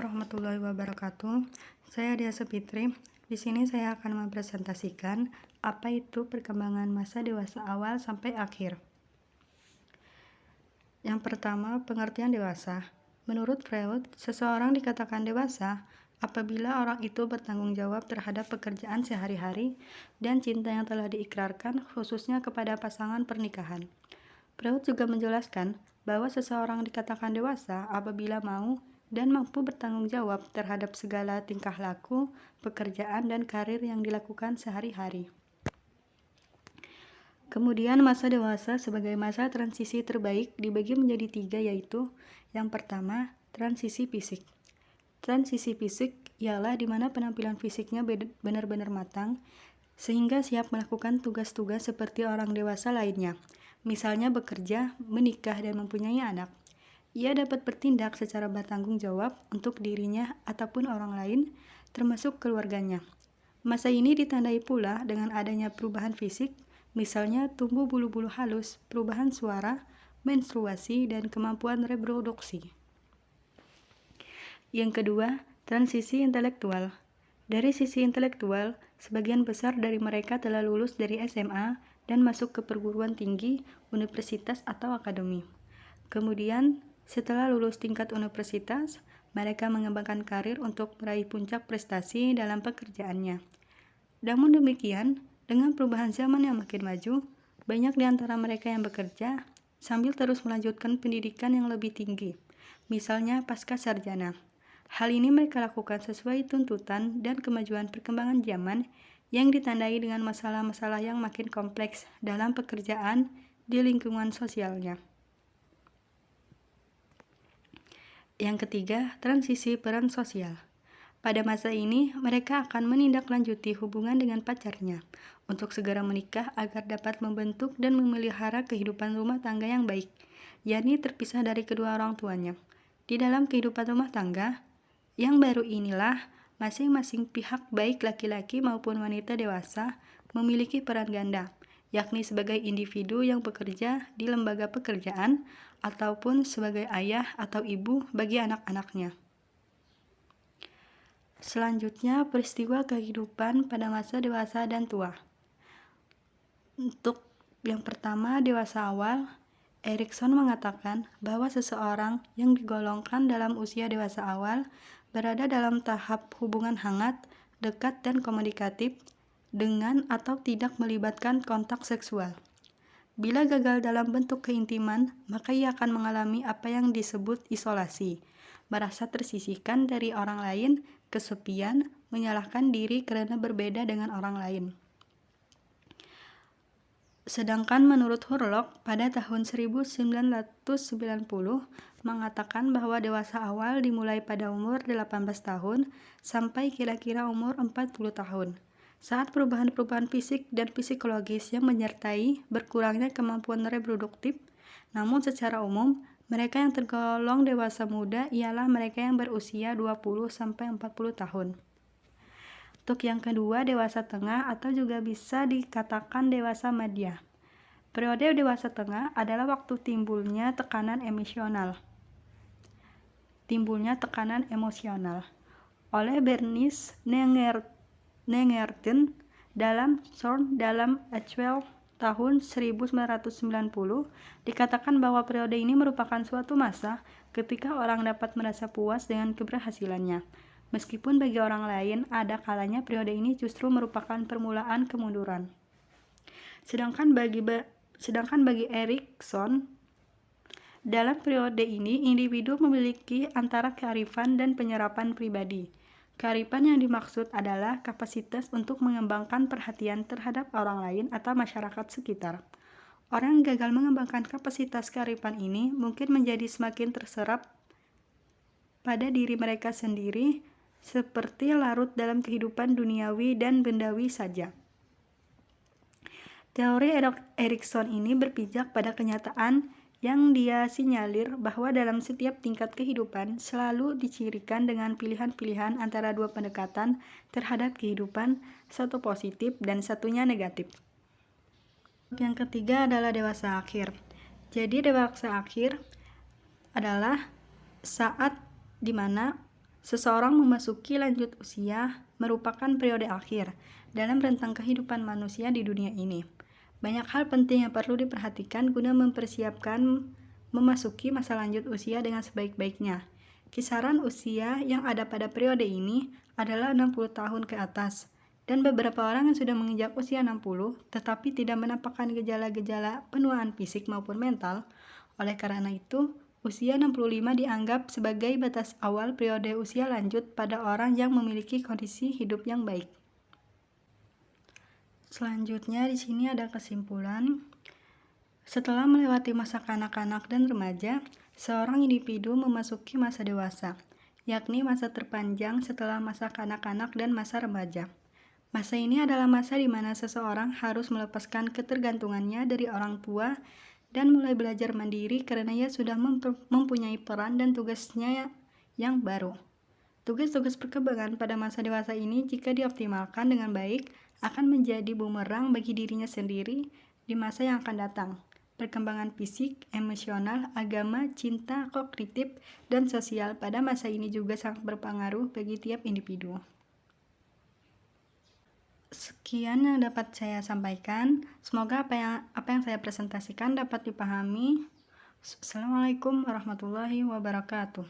warahmatullahi wabarakatuh. Saya Dia Fitri. Di sini saya akan mempresentasikan apa itu perkembangan masa dewasa awal sampai akhir. Yang pertama, pengertian dewasa. Menurut Freud, seseorang dikatakan dewasa apabila orang itu bertanggung jawab terhadap pekerjaan sehari-hari dan cinta yang telah diikrarkan, khususnya kepada pasangan pernikahan. Freud juga menjelaskan bahwa seseorang dikatakan dewasa apabila mau dan mampu bertanggung jawab terhadap segala tingkah laku, pekerjaan, dan karir yang dilakukan sehari-hari. Kemudian masa dewasa sebagai masa transisi terbaik dibagi menjadi 3, yaitu yang pertama, transisi fisik. Transisi fisik ialah di mana penampilan fisiknya benar-benar matang, sehingga siap melakukan tugas-tugas seperti orang dewasa lainnya, misalnya bekerja, menikah, dan mempunyai anak. Ia dapat bertindak secara bertanggung jawab untuk dirinya ataupun orang lain, termasuk keluarganya. Masa ini ditandai pula dengan adanya perubahan fisik, misalnya tumbuh bulu-bulu halus, perubahan suara, menstruasi, dan kemampuan reproduksi. Yang kedua, transisi intelektual. Dari sisi intelektual, sebagian besar dari mereka telah lulus dari SMA dan masuk ke perguruan tinggi, universitas, atau akademi. Kemudian, setelah lulus tingkat universitas, mereka mengembangkan karir untuk meraih puncak prestasi dalam pekerjaannya. Namun demikian, dengan perubahan zaman yang makin maju, banyak di antara mereka yang bekerja sambil terus melanjutkan pendidikan yang lebih tinggi, misalnya pasca sarjana. Hal ini mereka lakukan sesuai tuntutan dan kemajuan perkembangan zaman yang ditandai dengan masalah-masalah yang makin kompleks dalam pekerjaan di lingkungan sosialnya. Yang ketiga, transisi peran sosial. Pada masa ini, mereka akan menindaklanjuti hubungan dengan pacarnya untuk segera menikah agar dapat membentuk dan memelihara kehidupan rumah tangga yang baik, yakni terpisah dari kedua orang tuanya. Di dalam kehidupan rumah tangga yang baru inilah, masing-masing pihak baik laki-laki maupun wanita dewasa memiliki peran ganda, yakni sebagai individu yang bekerja di lembaga pekerjaan ataupun sebagai ayah atau ibu bagi anak-anaknya. Selanjutnya, peristiwa kehidupan pada masa dewasa dan tua. Untuk yang pertama, dewasa awal, Erikson mengatakan bahwa seseorang yang digolongkan dalam usia dewasa awal berada dalam tahap hubungan hangat, dekat, dan komunikatif dengan atau tidak melibatkan kontak seksual. Bila gagal dalam bentuk keintiman, maka ia akan mengalami apa yang disebut isolasi, merasa tersisihkan dari orang lain, kesepian, menyalahkan diri karena berbeda dengan orang lain. Sedangkan menurut Hurlock pada tahun 1990 mengatakan bahwa dewasa awal dimulai pada umur 18 tahun sampai kira-kira umur 40 tahun. Saat perubahan-perubahan fisik dan psikologis yang menyertai berkurangnya kemampuan reproduktif, namun secara umum, mereka yang tergolong dewasa muda ialah mereka yang berusia 20-40 tahun. Untuk yang kedua, dewasa tengah atau juga bisa dikatakan dewasa madya. Periode dewasa tengah adalah waktu timbulnya tekanan emosional. Oleh Bernice Nengerten dalam Thorn dalam Achwell tahun 1990 dikatakan bahwa periode ini merupakan suatu masa ketika orang dapat merasa puas dengan keberhasilannya. Meskipun bagi orang lain ada kalanya periode ini justru merupakan permulaan kemunduran. Sedangkan bagi Erikson, dalam periode ini individu memiliki antara kearifan dan penyerapan pribadi. Kearifan yang dimaksud adalah kapasitas untuk mengembangkan perhatian terhadap orang lain atau masyarakat sekitar. Orang yang gagal mengembangkan kapasitas kearifan ini mungkin menjadi semakin terserap pada diri mereka sendiri, seperti larut dalam kehidupan duniawi dan bendawi saja. Teori Erikson ini berpijak pada kenyataan yang dia sinyalir bahwa dalam setiap tingkat kehidupan selalu dicirikan dengan pilihan-pilihan antara dua pendekatan terhadap kehidupan, satu positif dan satunya negatif. Yang ketiga adalah dewasa akhir. Jadi dewasa akhir adalah saat dimana Seseorang memasuki lanjut usia merupakan periode akhir dalam rentang kehidupan manusia di dunia ini. Banyak hal penting yang perlu diperhatikan guna mempersiapkan memasuki masa lanjut usia dengan sebaik-baiknya. Kisaran usia yang ada pada periode ini adalah 60 tahun ke atas, dan beberapa orang yang sudah menginjak usia 60 tetapi tidak menampakkan gejala-gejala penuaan fisik maupun mental. Oleh karena itu, usia 65 dianggap sebagai batas awal periode usia lanjut pada orang yang memiliki kondisi hidup yang baik. Selanjutnya di sini ada kesimpulan. Setelah melewati masa kanak-kanak dan remaja, seorang individu memasuki masa dewasa, yakni masa terpanjang setelah masa kanak-kanak dan masa remaja. Masa ini adalah masa di mana seseorang harus melepaskan ketergantungannya dari orang tua dan mulai belajar mandiri karena ia sudah mempunyai peran dan tugasnya yang baru. Tugas-tugas perkembangan pada masa dewasa ini jika dioptimalkan dengan baik akan menjadi bumerang bagi dirinya sendiri di masa yang akan datang. Perkembangan fisik, emosional, agama, cinta, kognitif, dan sosial pada masa ini juga sangat berpengaruh bagi tiap individu. Sekian yang dapat saya sampaikan. Semoga apa yang saya presentasikan dapat dipahami. Assalamualaikum warahmatullahi wabarakatuh.